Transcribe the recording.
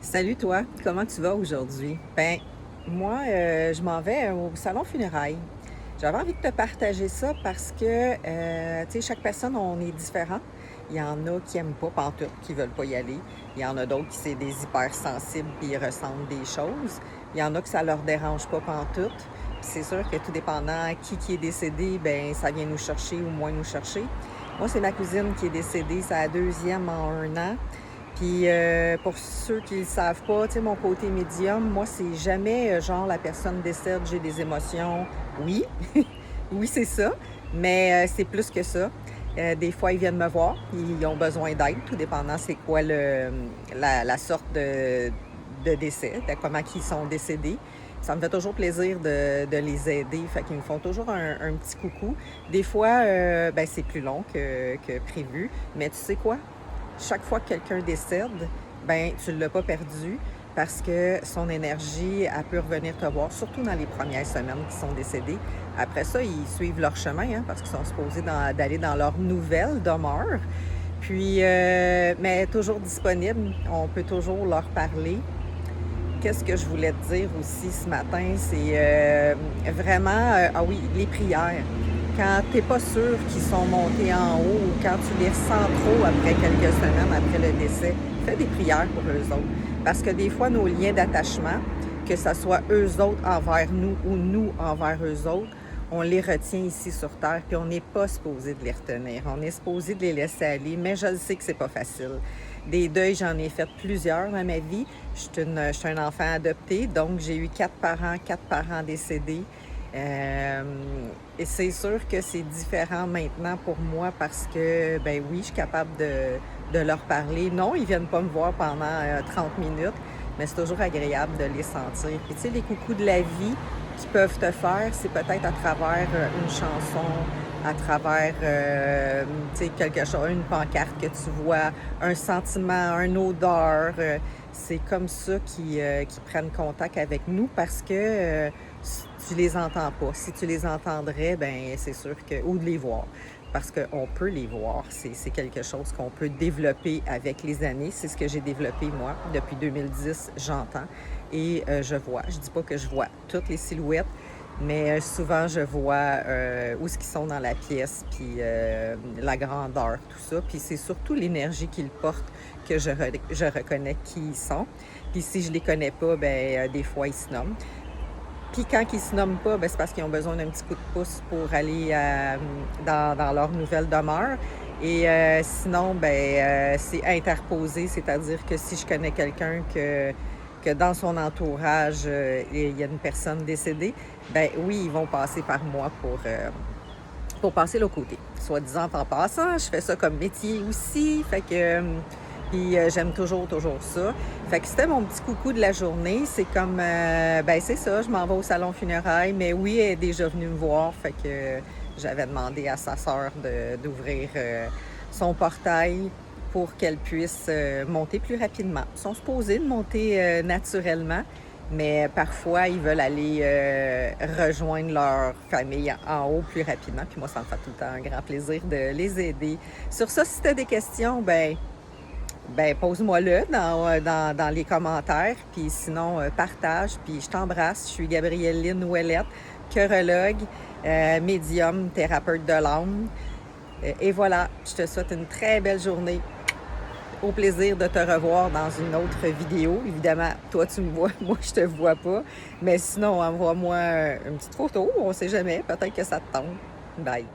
Salut toi, comment tu vas aujourd'hui? Moi, je m'en vais au salon funérailles. J'avais envie de te partager ça parce que, tu sais, chaque personne, on est différent. Il y en a qui n'aiment pas pantoute, qui veulent pas y aller. Il y en a d'autres qui c'est des hypersensibles puis ils ressentent des choses. Il y en a que ça leur dérange pas pantoute. Puis c'est sûr que tout dépendant qui est décédé, ben ça vient nous chercher ou moins nous chercher. Moi, c'est ma cousine qui est décédée, c'est la deuxième en 1 an. Puis pour ceux qui ne le savent pas, tu sais, mon côté médium, moi, c'est jamais genre la personne décède, j'ai des émotions. Oui, oui, c'est ça, mais c'est plus que ça. Des fois, ils viennent me voir, ils ont besoin d'aide, tout dépendant c'est quoi la sorte de décès, de comment ils sont décédés. Ça me fait toujours plaisir de les aider, fait qu'ils me font toujours un petit coucou. Des fois, ben, c'est plus long que prévu, mais tu sais quoi? Chaque fois que quelqu'un décède, ben tu ne l'as pas perdu parce que son énergie, elle peut revenir te voir, surtout dans les premières semaines qui sont décédés. Après ça, ils suivent leur chemin hein, parce qu'ils sont supposés d'aller dans leur nouvelle demeure. Puis, mais toujours disponible, on peut toujours leur parler. Qu'est-ce que je voulais te dire aussi ce matin, c'est vraiment, ah oui, les prières. Quand tu n'es pas sûr qu'ils sont montés en haut ou quand tu les ressens trop après quelques semaines après le décès, fais des prières pour eux autres. Parce que des fois, nos liens d'attachement, que ce soit eux autres envers nous ou nous envers eux autres, on les retient ici sur Terre, puis on n'est pas supposé de les retenir. On est supposé de les laisser aller, mais je le sais que c'est pas facile. Des deuils, j'en ai fait plusieurs dans ma vie. Je suis un enfant adopté, donc j'ai eu 4 parents décédés. Et c'est sûr que c'est différent maintenant pour moi parce que, ben oui, je suis capable de leur parler. Non, ils viennent pas me voir pendant 30 minutes, mais c'est toujours agréable de les sentir. Puis tu sais, les coucous de la vie qu'ils peuvent te faire, c'est peut-être à travers une chanson, à travers, tu sais, quelque chose, une pancarte que tu vois, un sentiment, une odeur. C'est comme ça qu'ils prennent contact avec nous parce que tu les entends pas. Si tu les entendrais, ben c'est sûr que... Ou de les voir. Parce qu'on peut les voir. C'est quelque chose qu'on peut développer avec les années. C'est ce que j'ai développé, moi. Depuis 2010, j'entends et je vois. Je dis pas que je vois toutes les silhouettes, mais souvent, je vois où est-ce qu'ils sont dans la pièce, puis la grandeur, tout ça. Puis c'est surtout l'énergie qu'ils portent que je reconnais qui ils sont. Puis si je les connais pas, ben des fois, ils se nomment. Puis quand ils se nomment pas, ben, c'est parce qu'ils ont besoin d'un petit coup de pouce pour aller dans leur nouvelle demeure. Et sinon, ben, c'est interposé, c'est-à-dire que si je connais quelqu'un que dans son entourage, il y a une personne décédée, ben oui, ils vont passer par moi pour passer l'autre côté. Soit disant en passant, je fais ça comme métier aussi, fait que... Puis j'aime toujours ça. Fait que c'était mon petit coucou de la journée. C'est comme, ben c'est ça, je m'en vais au salon funérailles, mais oui, elle est déjà venue me voir. Fait que j'avais demandé à sa sœur d'ouvrir son portail pour qu'elle puisse monter plus rapidement. Ils sont supposés de monter naturellement, mais parfois, ils veulent aller rejoindre leur famille en haut plus rapidement. Puis moi, ça me fait tout le temps un grand plaisir de les aider. Sur ça, si tu as des questions, ben pose-moi-le dans les commentaires, puis sinon, partage, puis je t'embrasse. Je suis Gabrielle Lynn Ouellette, chorologue, médium, thérapeute de l'âme. Et voilà, je te souhaite une très belle journée. Au plaisir de te revoir dans une autre vidéo. Évidemment, toi, tu me vois, moi, je te vois pas. Mais sinon, envoie-moi une petite photo, on sait jamais, peut-être que ça te tombe. Bye!